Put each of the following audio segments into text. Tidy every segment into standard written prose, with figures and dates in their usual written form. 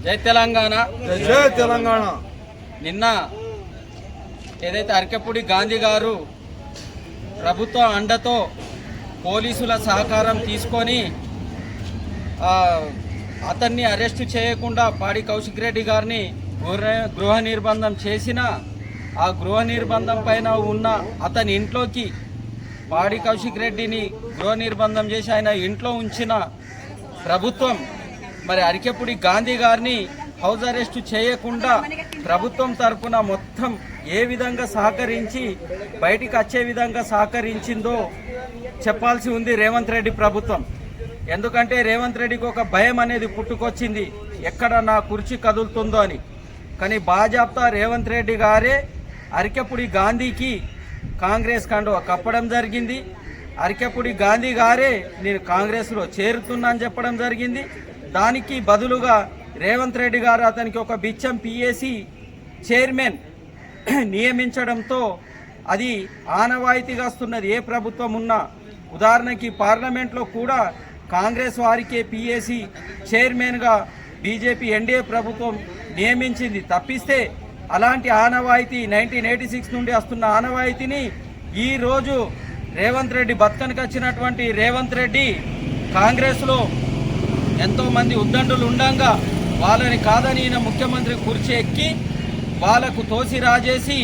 జై తెలంగాణ, జై తెలంగాణ. నిన్న ఏదైతే అరకెపూడి గాంధీ గారు ప్రభుత్వ అండతో పోలీసుల సహకారం తీసుకొని అతన్ని అరెస్టు చేయకుండా పాడి కౌశిక్ రెడ్డి గారిని గృహ నిర్బంధం చేసిన ఆ గృహ నిర్బంధం పైన ఉన్న అతని ఇంట్లోకి పాడి కౌశిక్ రెడ్డిని గృహ నిర్బంధం చేసి ఆయన ఇంట్లో ఉంచిన ప్రభుత్వం మరి అరకెపూడి గాంధీ గారిని హౌస్ అరెస్టు చేయకుండా ప్రభుత్వం తరపున మొత్తం ఏ విధంగా సహకరించి బయటికి వచ్చే విధంగా సహకరించిందో చెప్పాల్సి ఉంది రేవంత్ రెడ్డి ప్రభుత్వం. ఎందుకంటే రేవంత్ రెడ్డికి ఒక భయం అనేది పుట్టుకొచ్చింది, ఎక్కడ నా కుర్చీ కదులుతుందో అని. కానీ బాజాప్తా రేవంత్ రెడ్డి గారే అరకెపూడి గాంధీకి కాంగ్రెస్ కండువా కప్పడం జరిగింది. అరకెపూడి గాంధీ గారే నేను కాంగ్రెస్లో చేరుతున్నా అని చెప్పడం జరిగింది. దానికి బదులుగా రేవంత్ రెడ్డి గారు అతనికి ఒక బిచ్చం పిఎసి చైర్మన్ నియమించడంతో అది ఆనవాయితీగా వస్తున్నది ఏ ప్రభుత్వం ఉన్నా. ఉదాహరణకి పార్లమెంట్లో కూడా కాంగ్రెస్ వారికే పిఎసి చైర్మన్గా బీజేపీ ఎన్డీఏ ప్రభుత్వం నియమించింది. తప్పిస్తే అలాంటి ఆనవాయితీ 1986 నుండి వస్తున్న ఆనవాయితీని ఈరోజు రేవంత్ రెడ్డి బతుకనికి వచ్చినటువంటి రేవంత్ రెడ్డి కాంగ్రెస్లో ఎంతోమంది ఉద్దండులు ఉండంగా వాళ్ళని కాదని ఈయన ముఖ్యమంత్రి కుర్చీ ఎక్కి వాళ్ళకు తోసి రాజేసి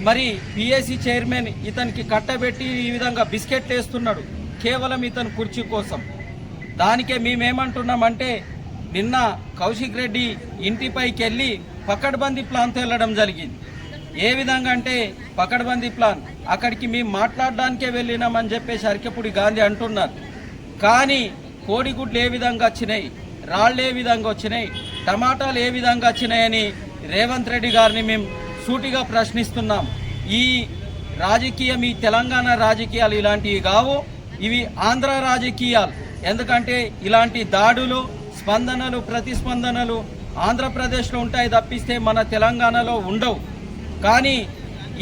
మరి పిఎసి చైర్మన్ ఇతనికి కట్టబెట్టి ఈ విధంగా బిస్కెట్లు వేస్తున్నాడు కేవలం ఇతని కుర్చీ కోసం. దానికే మేమేమంటున్నామంటే నిన్న కౌశిక్ రెడ్డి ఇంటిపైకి వెళ్ళి పకడ్బందీ ప్లాన్తో వెళ్ళడం జరిగింది. ఏ విధంగా అంటే పకడ్బందీ ప్లాన్ అక్కడికి మేము మాట్లాడడానికే వెళ్ళినామని చెప్పేసి అరకెపూడి గాంధీ అంటున్నారు. కానీ కోడిగుడ్లు ఏ విధంగా వచ్చినాయి, రాళ్ళు ఏ విధంగా వచ్చినాయి, టమాటాలు ఏ విధంగా వచ్చినాయని రేవంత్ రెడ్డి గారిని మేము సూటిగా ప్రశ్నిస్తున్నాం. ఈ రాజకీయం, ఈ తెలంగాణ రాజకీయాలు ఇలాంటివి కావు, ఇవి ఆంధ్ర రాజకీయాలు. ఎందుకంటే ఇలాంటి దాడులు, స్పందనలు, ప్రతిస్పందనలు ఆంధ్రప్రదేశ్లో ఉంటాయి తప్పిస్తే మన తెలంగాణలో ఉండవు. కానీ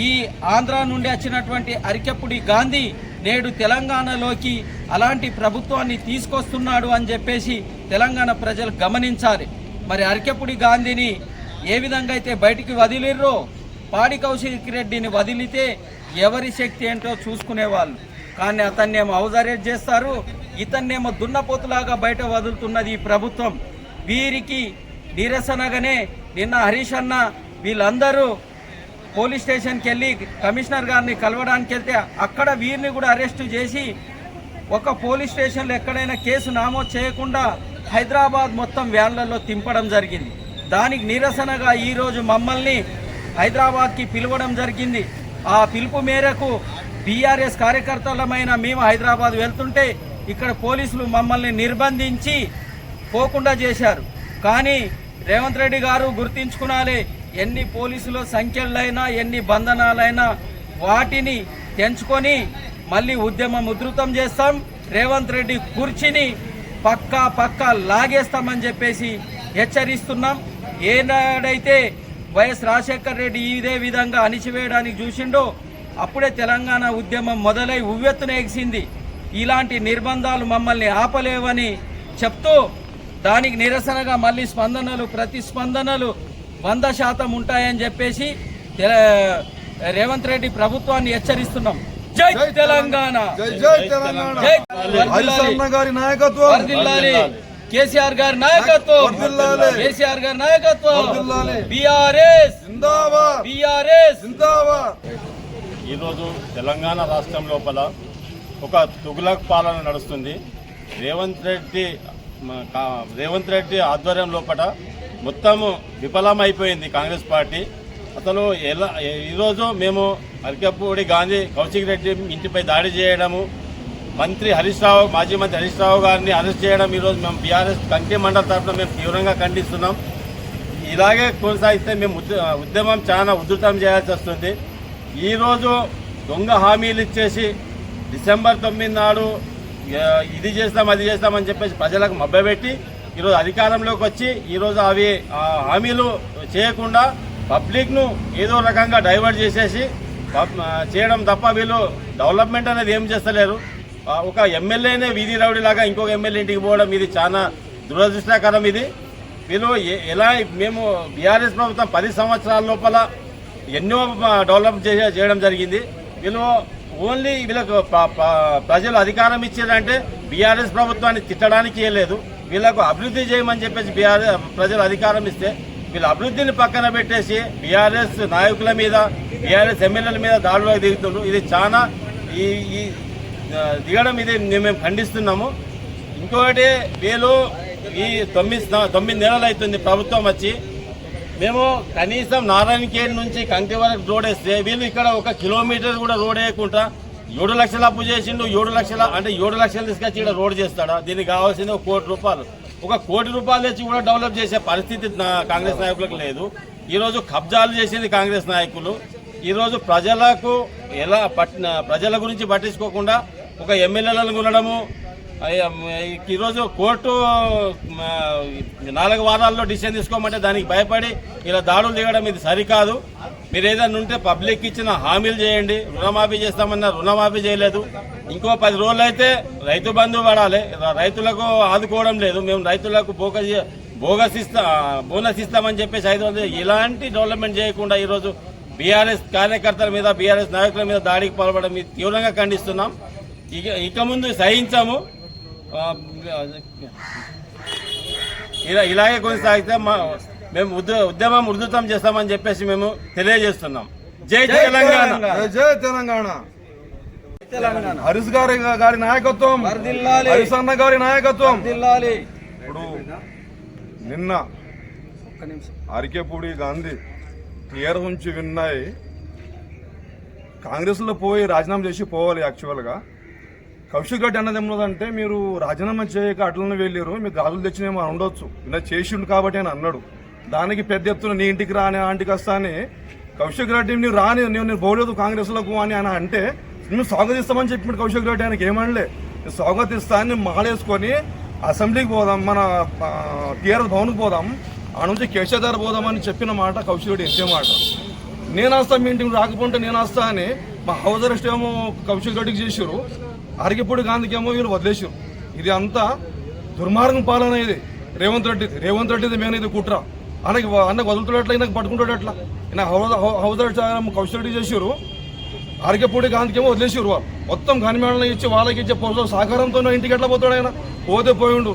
ఈ ఆంధ్ర నుండి వచ్చినటువంటి అరకెపూడి గాంధీ నేడు తెలంగాణలోకి అలాంటి ప్రభుత్వాన్ని తీసుకొస్తున్నాడు అని చెప్పేసి తెలంగాణ ప్రజలు గమనించాలి. మరి అరకెపూడి గాంధీని ఏ విధంగా అయితే బయటికి వదిలిర్రో పాడి కౌశిక్ రెడ్డిని వదిలితే ఎవరి శక్తి ఏంటో చూసుకునేవాళ్ళు. కానీ అతన్నేమో హౌస్ అరెస్ట్ చేస్తారు, ఇతన్నేమో దున్నపోతులాగా బయట వదులుతున్నది ఈ ప్రభుత్వం. వీరికి నిరసనగానే నిన్న హరీష్ అన్న వీళ్ళందరూ పోలీస్ స్టేషన్కి వెళ్ళి కమిషనర్ గారిని కలవడానికి వెళ్తే అక్కడ వీరిని కూడా అరెస్టు చేసి ఒక పోలీస్ స్టేషన్లో ఎక్కడైనా కేసు నమోదు చేయకుండా హైదరాబాద్ మొత్తం వ్యాన్లలో తింపడం జరిగింది. దానికి నిరసనగా ఈరోజు మమ్మల్ని హైదరాబాద్కి పిలవడం జరిగింది. ఆ పిలుపు మేరకు బీఆర్ఎస్ కార్యకర్తలమైన మేము హైదరాబాద్ వెళ్తుంటే ఇక్కడ పోలీసులు మమ్మల్ని నిర్బంధించి పోకుండా చేశారు. కానీ రేవంత్ రెడ్డి గారు గుర్తించుకునాలి, ఎన్ని పోలీసుల సంఖ్యలైనా ఎన్ని బంధనాలైనా వాటిని తెంచుకొని మళ్ళీ ఉద్యమం ఉధృతం చేస్తాం. రేవంత్ రెడ్డి కుర్చీని పక్కా లాగేస్తామని చెప్పేసి హెచ్చరిస్తున్నాం. ఏనాడైతే వైఎస్ రాజశేఖర్ రెడ్డి ఇదే విధంగా అణిచివేయడానికి చూసిండో అప్పుడే తెలంగాణ ఉద్యమం మొదలై ఉవ్వెత్తున ఎగిసింది. ఇలాంటి నిర్బంధాలు మమ్మల్ని ఆపలేవని చెప్తూ దానికి నిరసనగా మళ్ళీ స్పందనలు, ప్రతిస్పందనలు 100% ఉంటాయని చెప్పేసి రేవంత్ రెడ్డి ప్రభుత్వాన్ని హెచ్చరిస్తున్నాం. జై తెలంగాణ, గారి నాయకత్వం వర్ధిల్లాలి, కేసీఆర్ గారి నాయకత్వం, కేసీఆర్ గారి నాయకత్వం, బీఆర్ఎస్ జిందాబాద్, బీఆర్ఎస్ జిందాబాద్. ఈరోజు తెలంగాణ రాష్ట్రం లోపల ఒక తుగులక్ పాలన నడుస్తుంది. రేవంత్ రెడ్డి ఆధ్వర్యం లోపల మొత్తము విఫలమైపోయింది కాంగ్రెస్ పార్టీ. అసలు ఈరోజు మేము అరకెపూడి గాంధీ కౌశిక్ రెడ్డి ఇంటిపై దాడి చేయడము, మాజీ మంత్రి హరీష్ రావు గారిని అరెస్ట్ చేయడం ఈరోజు మేము బీఆర్ఎస్ కంకి మండలి తరఫున మేము తీవ్రంగా ఖండిస్తున్నాం. ఇలాగే కొనసాగితే మేము ఉద్యమం చాలా ఉధృతం చేయాల్సి వస్తుంది. ఈరోజు దొంగ హామీలు ఇచ్చేసి డిసెంబర్ 9 నాడు ఇది చేస్తాం అది చేస్తామని చెప్పేసి ప్రజలకు మభ్యపెట్టి ఈరోజు అధికారంలోకి వచ్చి ఈరోజు అవి హామీలు చేయకుండా పబ్లిక్ను ఏదో రకంగా డైవర్ట్ చేసేసి చేయడం తప్ప వీళ్ళు డెవలప్మెంట్ అనేది ఏం చేస్తలేరు. ఒక ఎమ్మెల్యేనే వీధి రౌడీలాగా ఇంకొక ఎమ్మెల్యే ఇంటికి పోవడం ఇది చాలా దురదృష్టకరం. ఇది వీళ్ళు ఎలా మేము బీఆర్ఎస్ ప్రభుత్వం 10 సంవత్సరాల లోపల ఎన్నో డెవలప్ చేయడం జరిగింది. వీళ్ళు ఓన్లీ వీళ్ళకు ప్రజలు అధికారం ఇచ్చారంటే బీఆర్ఎస్ ప్రభుత్వాన్ని తిట్టడానికి లేదు, వీళ్ళకు అభివృద్ధి చేయమని చెప్పేసి ప్రజలు అధికారం ఇస్తే వీళ్ళు అభివృద్ధిని పక్కన పెట్టేసి బీఆర్ఎస్ నాయకుల మీద బీఆర్ఎస్ ఎమ్మెల్యేల మీద దాడులకు దిగుతున్నారు. ఇది చాలా ఈ దిగడం ఇది మేము ఖండిస్తున్నాము. ఇంకొకటి వీళ్ళు ఈ 9 నెలలు అవుతుంది ప్రభుత్వం వచ్చి, మేము కనీసం నారాయణఖేడ్ నుంచి కంకి వరకు రోడ్ వేస్తే వీళ్ళు ఇక్కడ 1 కిలోమీటర్ కూడా రోడ్ వేయకుండా 7 లక్షలు అప్పు చేసిండు. 7 లక్షలు తీసుకొచ్చి ఇక్కడ రోడ్ చేస్తాడా? దీనికి కావాల్సింది 1 కోటి రూపాయలు. 1 కోటి రూపాయలు తెచ్చి కూడా డెవలప్ చేసే పరిస్థితి కాంగ్రెస్ నాయకులకు లేదు. ఈరోజు కబ్జాలు చేసింది కాంగ్రెస్ నాయకులు. ఈరోజు ప్రజల గురించి పట్టించుకోకుండా ఒక ఎమ్మెల్యేలను కొనడము, ఈరోజు కోర్టు 4 వారాల్లో డిసిషన్ తీసుకోమంటే దానికి భయపడి ఇలా దాడులు దిగడం ఇది సరికాదు. మీరు ఏదైనా ఉంటే పబ్లిక్ ఇచ్చిన హామీలు చేయండి. రుణమాఫీ చేస్తామన్నా రుణమాఫీ చేయలేదు. ఇంకో 10 రోజులు అయితే రైతు బంధు పడాలి. రైతులకు ఆదుకోవడం లేదు. మేము రైతులకు బోనస్ ఇస్తామని చెప్పేసి 500 ఇలాంటి డెవలప్మెంట్ చేయకుండా ఈరోజు బీఆర్ఎస్ కార్యకర్తల మీద బీఆర్ఎస్ నాయకుల మీద దాడికి పాల్పడడం తీవ్రంగా ఖండిస్తున్నాం. ఇక ముందు సహించాము. ఇలాగే కొనసాగితే మేము ఉద్యమం ఉధృతం చేస్తామని చెప్పేసి మేము తెలియజేస్తున్నాం. జై తెలంగాణ, జై తెలంగాణ. హరీష్ గారి నాయకత్వం, హరీష్ అన్న గారి నాయకత్వం. ఇప్పుడు నిన్న అరికెపూడి గాంధీ టీఆర్ఎస్ నుంచి విన్నాయి, కాంగ్రెస్ లో పోయి రాజీనామా చేసి పోవాలి. యాక్చువల్గా కౌశిక్ రెడ్డి అన్నది ఏమన్నదంటే, మీరు రాజీనామా చేయక అట్లనే వెళ్ళారు, మీకు గాజులు తెచ్చినేమో ఉండొచ్చు, ఇలా చేసిండు కాబట్టి అని అన్నాడు. దానికి పెద్ద ఎత్తున నీ ఇంటికి రాని ఆంటికి వస్తా అని కౌశిక్ రెడ్డి నువ్వు రాని నేను పోలేదు కాంగ్రెస్లకు అని ఆయన అంటే నువ్వు స్వాగతిస్తామని చెప్పి కౌశిక్ రెడ్డి ఆయనకి ఏమనలే. స్వాగతిస్తా అని మాలేసుకొని అసెంబ్లీకి పోదాం, మన టీఆర్ఎస్ భవన్కి పోదాం, ఆ నుంచి కేశధార పోదామని చెప్పిన మాట కౌశిక్ రెడ్డి ఎత్తే మాట. నేను వస్తా, మీ ఇంటికి రాకపోతే నేను వస్తా అని మా హౌస్ అరెస్ట్ ఏమో కౌశిక్ రెడ్డికి చేసారు, అరికెపూడి గాంధీకి ఏమో వీళ్ళు వదిలేసారు. ఇది అంతా దుర్మార్గం పాలన. ఇది రేవంత్ రెడ్డిది మెయిన్ ఇది కుట్ర. అన్నకి వదులుతున్నట్ల ఈయనకు పట్టుకుంటాడట్లా. ఈయన హౌస్ అరెస్ట్ కౌశిక్ రెడ్డి చేసారు, అరికెపూడి గాంధీకి ఏమో వదిలేసారు. వాళ్ళు మొత్తం గనిమేళన ఇచ్చి వాళ్ళకి ఇచ్చే పోస్టుల సహకారంతో ఇంటికి ఎట్లా పోతాడు ఆయన? పోతే పోయిండు.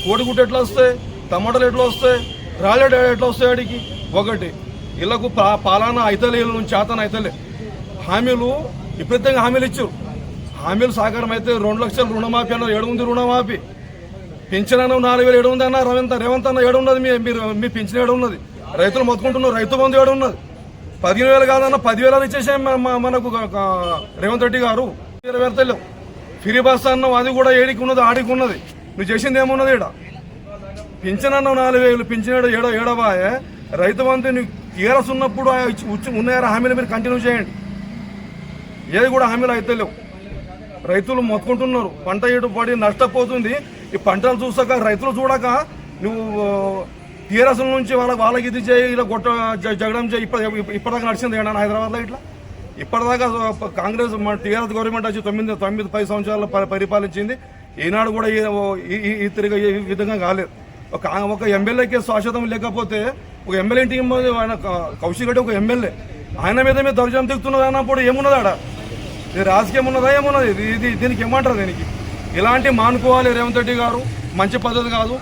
కోడిగుడ్డు ఎట్లా వస్తాయి, టమాటాలు ఎట్లా వస్తాయి, రాళ్ళెడ్ ఎట్లా వస్తాయి ఆడికి? ఒకటి వీళ్ళకు పాలన అయితలే, వీళ్ళ నుంచి చేతన అయితలే. హామీలు విపరీతంగా హామీలు ఇచ్చారు. హామీలు సహకారం అయితే 2 లక్షలు రుణమాఫీ అన్నారు. 7 ఉంది రుణమాఫీ. పింఛన్ అన్న 4700 అన్న రేవంత్ అన్న 7 ఉన్నది. మీ పింఛన్ 7 ఉన్నది. రైతులు మొత్తుకుంటున్నారు, రైతు బంధు 7 ఉన్నది. 15,000 కాదన్న 10,000 ఇచ్చేసాం మనకు రేవంత్ రెడ్డి గారు. 20,000 ఫ్రీ బస్ అన్నాం, అది కూడా ఏడికి ఉన్నది ఆడికి ఉన్నది. నువ్వు చేసింది ఏమున్నది? ఇక్కడ పింఛన్ అన్నావు 4,000, పింఛన్ ఏడవాయే. రైతు బంధు నువ్వు టీఆర్ఎస్ ఉన్నప్పుడు ఉన్నాయారా హామీలు మీరు కంటిన్యూ చేయండి. ఏది కూడా హామీలు అయితే లేవు. రైతులు మొత్తుకుంటున్నారు, పంట ఇటు పడి నష్టపోతుంది. ఈ పంటలు చూసాక రైతులు చూడక నువ్వు టీఆర్ఎస్ నుంచి వాళ్ళకి ఇది చేయి, ఇలా జగడం చేయి. ఇప్పటిదాకా నడిచింది ఏమన్నా హైదరాబాద్లో ఇట్లా? ఇప్పటిదాకా కాంగ్రెస్ టీఆర్ఎస్ గవర్నమెంట్ వచ్చి 9-10 సంవత్సరాలు పరిపాలించింది. ఈనాడు కూడా ఈ తిరిగి ఈ విధంగా కాలేదు. ఒక ఎమ్మెల్యేకి శాశ్వతం లేకపోతే ఒక ఎమ్మెల్యే టీం కౌశిక్ రెడ్డి ఒక ఎమ్మెల్యే, ఆయన మీద మీద దౌర్జన్యం దిగుతున్నది అన్నప్పుడు ఏమున్నది ఆడ? ఇది రాజకీయం ఉన్నదా ఏమున్నది? దీనికి ఏమంటారు? దీనికి ఇలాంటి మానుకోవాలి రేవంత్ రెడ్డి గారు. మంచి పద్ధతి కాదు.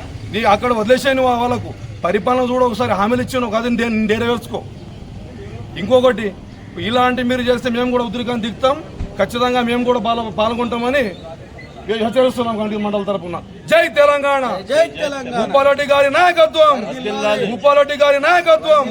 అక్కడ వదిలేసాను వాళ్ళకు పరిపాలన చూడ, ఒకసారి హామీలు ఇచ్చాను కాదు నెరవేర్చుకో. ఇంకొకటి ఇలాంటి మీరు చేస్తే మేము కూడా ఉద్రికాన్ని దిగుతాం, ఖచ్చితంగా మేము కూడా పాల్గొంటామని హెచ్చరిస్తున్నాం కాంగ్రెస్ మండలి తరఫున. జై తెలంగాణ, భూపాల్ రెడ్డి గారి నాయకత్వం, భూపాల్ రెడ్డి గారి నాయకత్వం.